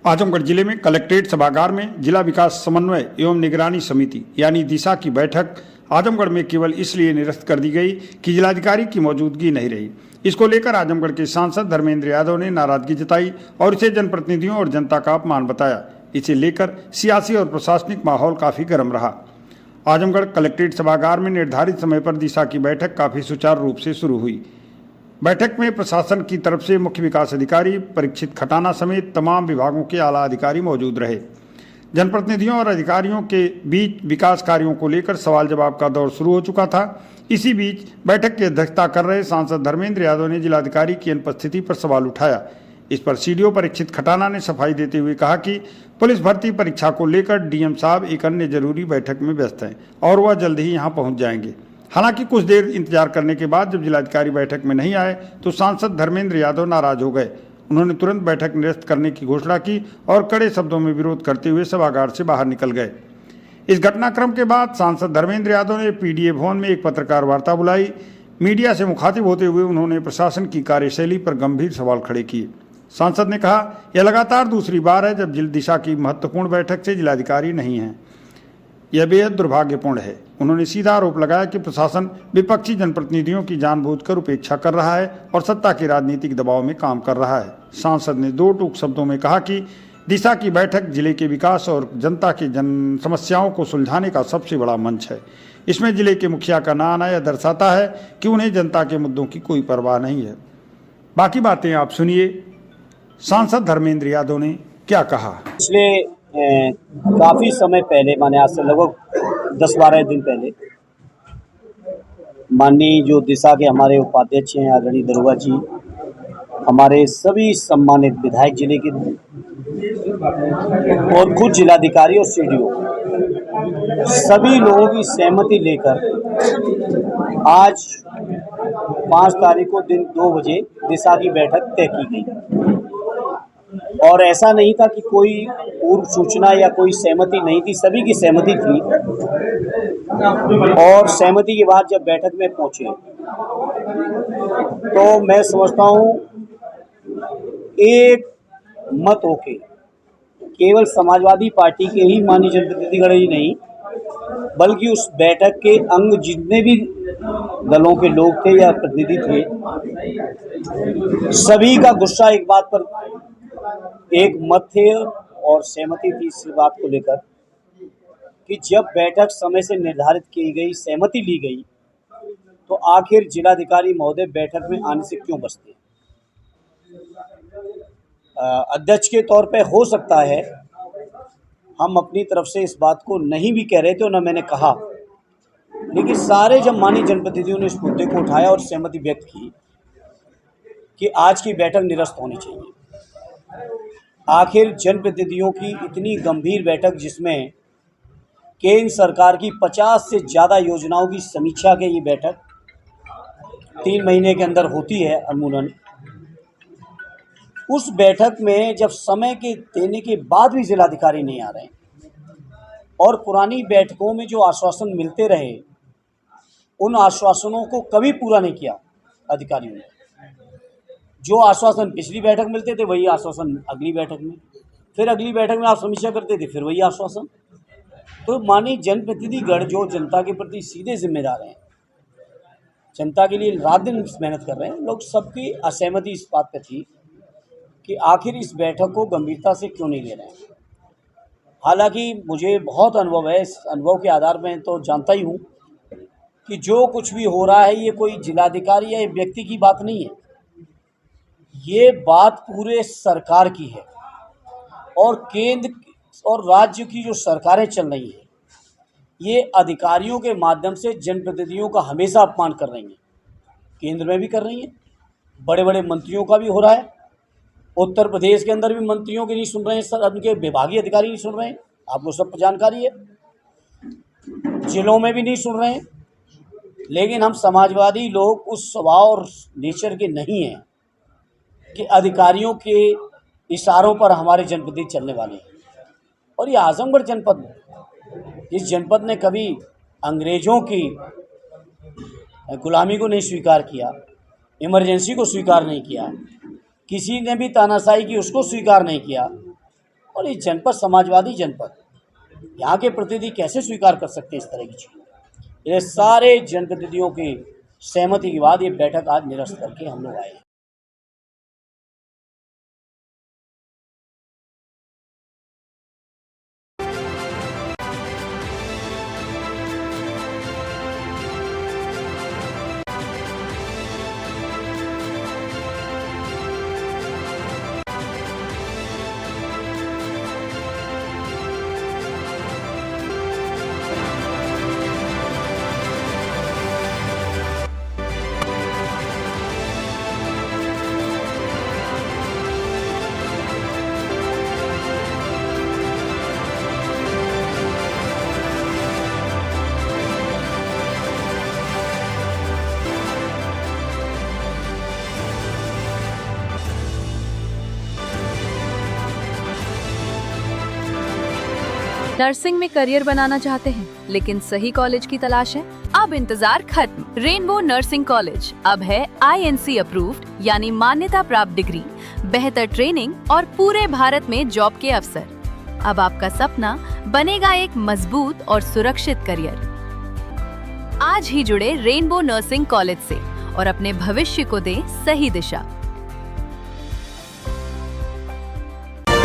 आजमगढ़ जिले में कलेक्ट्रेट सभागार में जिला विकास समन्वय एवं निगरानी समिति यानी दिशा की बैठक आजमगढ़ में केवल इसलिए निरस्त कर दी गई कि जिलाधिकारी की मौजूदगी नहीं रही। इसको लेकर आजमगढ़ के सांसद धर्मेंद्र यादव ने नाराजगी जताई और इसे जनप्रतिनिधियों और जनता का अपमान बताया। इसे लेकर सियासी और प्रशासनिक माहौल काफी गर्म रहा। आजमगढ़ कलेक्ट्रेट सभागार में निर्धारित समय पर दिशा की बैठक काफी सुचारू रूप से शुरू हुई। बैठक में प्रशासन की तरफ से मुख्य विकास अधिकारी परीक्षित खटाना समेत तमाम विभागों के आला अधिकारी मौजूद रहे। जनप्रतिनिधियों और अधिकारियों के बीच विकास कार्यों को लेकर सवाल जवाब का दौर शुरू हो चुका था। इसी बीच बैठक की अध्यक्षता कर रहे सांसद धर्मेंद्र यादव ने जिलाधिकारी की अनुपस्थिति पर सवाल उठाया। इस पर सीडीओ परीक्षित खटाना ने सफाई देते हुए कहा कि पुलिस भर्ती परीक्षा को लेकर डीएम साहब एक अन्य जरूरी बैठक में व्यस्त हैं और वह जल्द ही यहां पहुंच जाएंगे। हालांकि कुछ देर इंतजार करने के बाद जब जिलाधिकारी बैठक में नहीं आए तो सांसद धर्मेंद्र यादव नाराज हो गए। उन्होंने तुरंत बैठक निरस्त करने की घोषणा की और कड़े शब्दों में विरोध करते हुए सभागार से बाहर निकल गए। इस घटनाक्रम के बाद सांसद धर्मेंद्र यादव ने पीडीए भवन में एक पत्रकार वार्ता बुलाई। मीडिया से मुखातिब होते हुए उन्होंने प्रशासन की कार्यशैली पर गंभीर सवाल खड़े किए। सांसद ने कहा, यह लगातार दूसरी बार है जब दिशा की महत्वपूर्ण बैठक से जिलाधिकारी नहीं है। यह बेहद दुर्भाग्यपूर्ण है। उन्होंने सीधा आरोप लगाया कि प्रशासन विपक्षी जनप्रतिनिधियों की जानबूझकर उपेक्षा कर रहा है और सत्ता के राजनीतिक दबाव में काम कर रहा है। सांसद ने दो टूक शब्दों में कहा कि दिशा की बैठक जिले के विकास और जनता की समस्याओं को सुलझाने का सबसे बड़ा मंच है। इसमें जिले के मुखिया का ना आना यह दर्शाता है कि उन्हें जनता के मुद्दों की कोई परवाह नहीं है। बाकी बातें आप सुनिए सांसद धर्मेंद्र यादव ने क्या कहा। पिछले काफ़ी समय पहले माने आज से लगभग 10-12 दिन पहले माननीय जो दिशा के हमारे उपाध्यक्ष हैं आदरणीय दरोगा जी, हमारे सभी सम्मानित विधायक जिले के और खुद जिलाधिकारी और सीडीओ सभी लोगों की सहमति लेकर आज 5 तारीख को दिन 2 बजे दिशा की बैठक तय की गई। और ऐसा नहीं था कि कोई पूर्व सूचना या कोई सहमति नहीं थी, सभी की सहमति थी। और सहमति के बाद जब बैठक में पहुंचे तो मैं समझता हूं एक मत होके केवल समाजवादी पार्टी के ही माननीय जनप्रतिनिधिगण ही नहीं बल्कि उस बैठक के अंग जितने भी दलों के लोग थे या प्रतिनिधि थे, सभी का गुस्सा एक बात पर एक मत थे और सहमति थी इस बात को लेकर कि जब बैठक समय से निर्धारित की गई, सहमति ली गई, तो आखिर जिलाधिकारी महोदय बैठक में आने से क्यों बचते हैं। अध्यक्ष के तौर पे हो सकता है हम अपनी तरफ से इस बात को नहीं भी कह रहे थे और न मैंने कहा, लेकिन सारे जब माननीय जनप्रतिनिधियों ने इस मुद्दे को उठाया और सहमति व्यक्त की कि आज की बैठक निरस्त होनी चाहिए। आखिर जनप्रतिनिधियों की इतनी गंभीर बैठक जिसमें केंद्र सरकार की 50 से ज़्यादा योजनाओं की समीक्षा के ये बैठक 3 महीने के अंदर होती है अमूमन। उस बैठक में जब समय के देने के बाद भी जिलाधिकारी नहीं आ रहे हैं और पुरानी बैठकों में जो आश्वासन मिलते रहे उन आश्वासनों को कभी पूरा नहीं किया अधिकारियों ने। जो आश्वासन पिछली बैठक मिलते थे वही आश्वासन अगली बैठक में, फिर अगली बैठक में आप समीक्षा करते थे फिर वही आश्वासन। तो माननीय जनप्रतिनिधिगण जो जनता के प्रति सीधे जिम्मेदार हैं, जनता के लिए रात दिन मेहनत कर रहे हैं, लोग सबकी असहमति इस बात पर थी कि आखिर इस बैठक को गंभीरता से क्यों नहीं ले रहे हैं। हालांकि मुझे बहुत अनुभव है, इस अनुभव के आधार पर तो जानता ही हूँ कि जो कुछ भी हो रहा है ये कोई जिलाधिकारी या व्यक्ति की बात नहीं है, ये बात पूरे सरकार की है और केंद्र और राज्य की जो सरकारें चल रही हैं ये अधिकारियों के माध्यम से जनप्रतिनिधियों का हमेशा अपमान कर रही हैं। केंद्र में भी कर रही हैं, बड़े बड़े मंत्रियों का भी हो रहा है। उत्तर प्रदेश के अंदर भी मंत्रियों के नहीं सुन रहे हैं, सर उनके विभागीय अधिकारी नहीं सुन रहे हैं, आपको सब जानकारी है। जिलों में भी नहीं सुन रहे हैं। लेकिन हम समाजवादी लोग उस स्वभाव और नेचर के नहीं हैं कि अधिकारियों के इशारों पर हमारे जनप्रतिनिधि चलने वाले हैं। और ये आजमगढ़ जनपद, इस जनपद ने कभी अंग्रेज़ों की गुलामी को नहीं स्वीकार किया, इमरजेंसी को स्वीकार नहीं किया, किसी ने भी तानाशाही की उसको स्वीकार नहीं किया। और ये जनपद समाजवादी जनपद, यहाँ के प्रतिनिधि कैसे स्वीकार कर सकते हैं इस तरह की चीज़। ये सारे जनप्रतिनिधियों की सहमति के बाद ये बैठक आज निरस्त करके हम लोग आए हैं। नर्सिंग में करियर बनाना चाहते हैं लेकिन सही कॉलेज की तलाश है? अब इंतजार खत्म। रेनबो नर्सिंग कॉलेज अब है INC अप्रूव्ड यानी मान्यता प्राप्त डिग्री, बेहतर ट्रेनिंग और पूरे भारत में जॉब के अवसर। अब आपका सपना बनेगा एक मजबूत और सुरक्षित करियर। आज ही जुड़े रेनबो नर्सिंग कॉलेज से और अपने भविष्य को दे सही दिशा।